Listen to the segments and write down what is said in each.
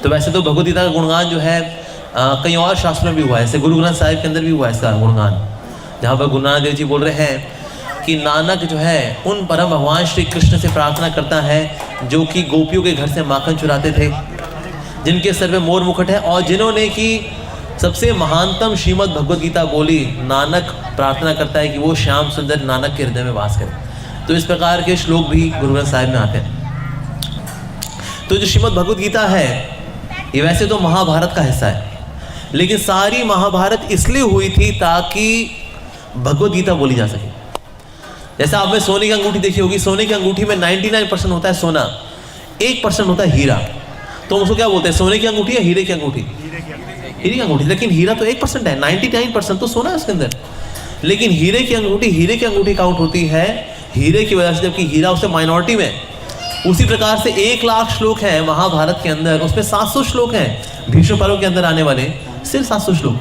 तो वैसे तो भगवद गीता का गुणगान जो है कई और शास्त्रों में भी हुआ है, जैसे गुरु ग्रंथ साहिब के अंदर भी हुआ है इसका गुणगान, जहाँ पर गुरु नानक देव जी बोल रहे हैं कि नानक जो है उन परम भगवान श्री कृष्ण से प्रार्थना करता है जो कि गोपियों के घर से माखन चुराते थे, जिनके सर पे मोर मुकुट है और जिन्होंने की सबसे महानतम श्रीमद् भगवद गीता बोली। नानक प्रार्थना करता है कि वो श्याम सुंदर नानक के हृदय में वास करे। तो इस प्रकार के श्लोक भी गुरु ग्रंथ साहिब में आते हैं। तो जो श्रीमद् भगवद गीता है ये वैसे तो महाभारत का हिस्सा है, लेकिन सारी महाभारत इसलिए हुई थी ताकि भगवद गीता बोली जा सके। जैसे आपने सोने की अंगूठी देखी होगी, सोने की अंगूठी में 99% होता है सोना, 1% होता है हीरा। तो उसको क्या बोलते हैं, सोने की अंगूठी या हीरे की अंगूठी? हीरे की अंगूठी। लेकिन हीरा तो 1% है, 99% तो सोना है उसके अंदर। लेकिन हीरे की अंगूठी काउंट होती है हीरे की वजह से, जबकि हीरा उससे माइनॉरिटी में। उसी प्रकार से 1 लाख श्लोक हैं महाभारत के अंदर, उसमें 700 श्लोक हैं भीष्म पर्व के अंदर आने वाले, सिर्फ 700 श्लोक।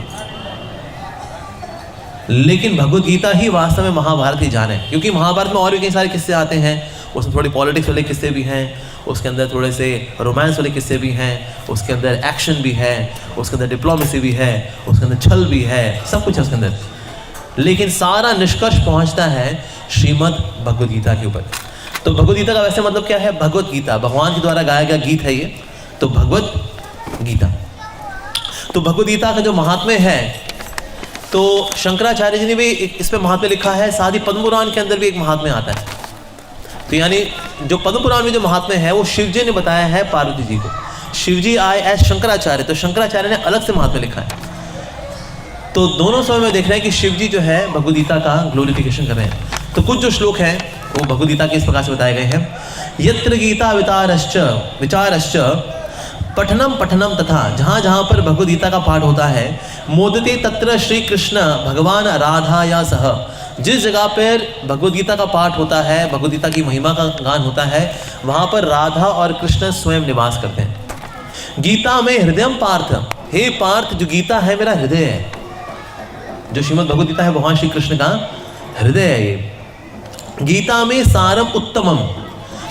लेकिन भगवद गीता ही वास्तव में महाभारत की जान है, क्योंकि महाभारत में और भी कई सारे किस्से आते हैं, उसमें थोड़ी पॉलिटिक्स वाले किस्से भी हैं, उसके अंदर थोड़े से रोमांस वाले किस्से भी हैं, उसके अंदर एक्शन भी है, उसके अंदर डिप्लोमेसी भी है, उसके अंदर छल भी है, सब कुछ है उसके अंदर। लेकिन सारा निष्कर्ष पहुंचता है श्रीमद् भगवद गीता के ऊपर। तो भगवद गीता का वैसे मतलब क्या है? भगवद गीता भगवान के द्वारा गाया गया गीत है ये, तो भगवद गीता। तो भगवद गीता का जो महात्म्य है, तो शंकराचार्य जी ने भी इस पे महात्म्य लिखा है, साथ ही पद्म पुराण के अंदर भी एक महात्म्य आता है। तो यानी जो पद्म पुराण में जो महात्म्य है वो शिव जी ने बताया है पार्वती जी को। शिव जी आए एज शंकराचार्य, तो शंकराचार्य ने अलग से महात्म्य लिखा है। तो दोनों समय में देख रहे हैं कि शिव जी जो है भगवद गीता का ग्लोरिफिकेशन कर रहे हैं। तो कुछ जो श्लोक हैं वो भगवद गीता के इस प्रकार से बताए गए हैं। यत्र गीता विचारश्च पठनम तथा, जहाँ जहाँ पर भगवद गीता का पाठ होता है, मोदते तत्र श्री कृष्ण भगवान राधा या सह, जिस जगह पर भगवद गीता का पाठ होता है, भगवद गीता की महिमा का गान होता है, वहाँ पर राधा और कृष्ण स्वयं निवास करते हैं। गीता में हृदयम पार्थ, हे पार्थ जो गीता है मेरा हृदय है। जो श्रीमद् भगवद गीता है भगवान श्री कृष्ण का हृदय है ये। गीता में सारम उत्तमम,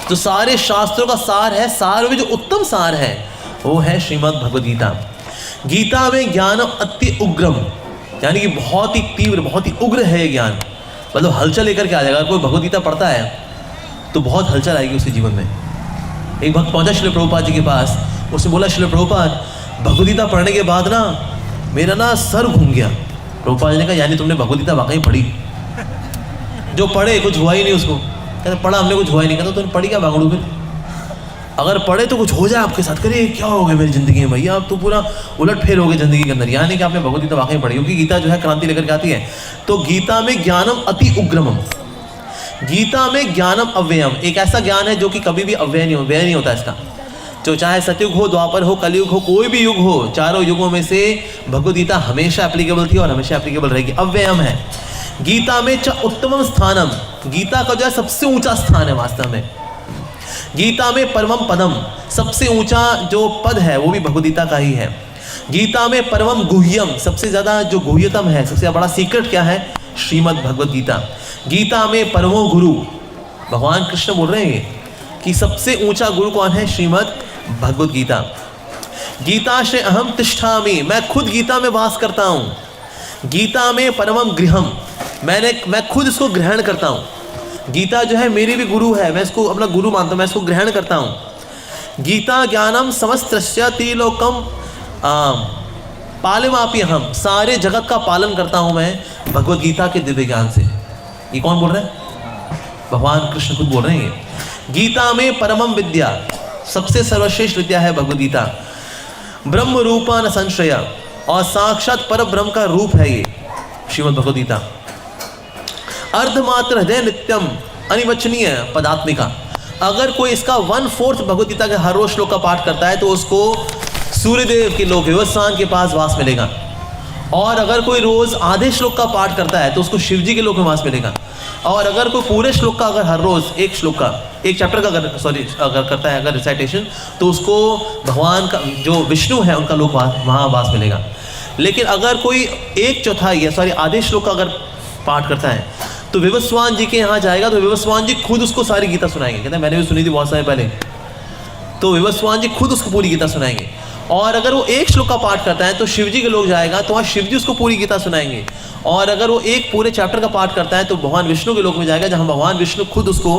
जो सारे शास्त्रों का सार है, सार में जो उत्तम सार है वो है श्रीमद् भगवद गीता। गीता में ज्ञानम अति उग्रम, यानी कि बहुत ही तीव्र, बहुत ही उग्र है ये ज्ञान, मतलब हलचल लेकर के आ जाएगा। अगर कोई भगवद गीता पढ़ता है तो बहुत हलचल आएगी उसके जीवन में। एक भक्त पहुंचा श्रील प्रभुपाद जी के पास, उसने बोला श्रील प्रभुपाद भगवद गीता पढ़ने के बाद ना मेरा ना सर घूम गया। प्रभुपाद जी ने कहा यानी तुमने भगवद गीता वाकई पढ़ी? जो पढ़े कुछ हुआ ही नहीं उसको। कहते पढ़ा हमने, कुछ हुआ ही नहीं। कहता तुमने पढ़ी क्या बागड़ू? फिर अगर पढ़े तो कुछ हो जाए आपके साथ। करिए क्या हो गया मेरी ज़िंदगी में भैया, आप तो पूरा उलट फेर हो गए ज़िंदगी के अंदर। यानी कि आपने भगवद गीता वाकई पढ़ी, क्योंकि गीता जो है क्रांति लेकर के आती है। तो गीता में ज्ञानम अति उग्रमम, गीता में ज्ञानम अव्ययम, एक ऐसा ज्ञान है जो कि कभी भी व्यय नहीं होता इसका। जो चाहे सतयुग हो, द्वापर हो, कलयुग हो, कोई भी युग हो, चारों युगों में से भगवद गीता हमेशा एप्लीकेबल थी और हमेशा एप्लीकेबल रहेगी। अव्ययम है। गीता में च उत्तमम स्थानम, गीता का जो है सबसे ऊंचा स्थान है वास्तव में। गीता में परमम पदम, सबसे ऊंचा जो पद है वो भी भगवद गीता का ही है। गीता में परमम गुह्यम, सबसे ज्यादा जो गुह्यतम है, सबसे बड़ा सीक्रेट क्या है? श्रीमद् भगवद गीता। गीता में परमो गुरु, भगवान कृष्ण बोल रहे हैं कि सबसे ऊंचा गुरु कौन है? श्रीमद् भगवद गीता। गीता से अहम तिष्ठामि, मैं खुद गीता में वास करता हूँ। गीता में परमम गृहम, मैं खुद इसको ग्रहण करता हूँ। गीता जो है मेरी भी गुरु है, मैं इसको अपना गुरु मानता हूँ, मैं इसको ग्रहण करता हूँ। गीता ज्ञानम समस्तस्य त्रिलोकम पालमापि अहम, सारे जगत का पालन करता हूँ मैं भगवद गीता के दिव्य ज्ञान से। ये कौन बोल रहा है? भगवान कृष्ण खुद बोल रहे हैं। गीता में परमम विद्या, सबसे सर्वश्रेष्ठ विद्या है भगवद गीता। ब्रह्म रूपा न संशय, और साक्षात पर ब्रह्म का रूप है ये श्रीमद् भगवद गीता। अर्धमात्र हृदय नित्यम अनिवचनीय पदात्मिका, अगर कोई इसका 1/4 भगवद गीता के हर रोज श्लोक का पाठ करता है तो उसको सूर्यदेव के लोक विवस्वान के पास वास मिलेगा। और अगर कोई रोज आधे श्लोक का पाठ करता है तो उसको शिवजी के लोक में वास मिलेगा। और अगर कोई पूरे श्लोक का, अगर हर रोज एक श्लोक का, एक चैप्टर का अगर करता है अगर रिसाइटेशन, तो उसको भगवान का जो विष्णु है उनका लोक वहाँ वास मिलेगा। लेकिन अगर कोई 1/4 आधे श्लोक का अगर पाठ करता है तो विवस्वान जी के यहाँ जाएगा, तो विवस्वान जी खुद उसको सारी गीता सुनाएंगे। कहते हैं मैंने भी सुनी थी बहुत समय पहले। तो विवस्वान जी खुद उसको पूरी गीता सुनाएंगे। और अगर वो एक श्लोक का पाठ करता है तो शिव जी के लोग जाएगा तो वहाँ शिव जी उसको पूरी गीता सुनाएंगे। और अगर वो एक पूरे चैप्टर का पाठ करता है तो भगवान विष्णु के लोक में जाएगा, जहाँ भगवान विष्णु खुद उसको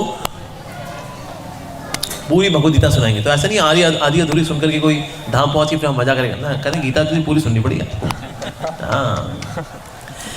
पूरी भगवद गीता सुनाएंगे। तो ऐसा नहीं आधी अधूरी सुनकर के कोई धाम पहुंच के फिर हम मजा करेगा ना, करें गीता तो पूरी सुननी पड़ेगी। हाँ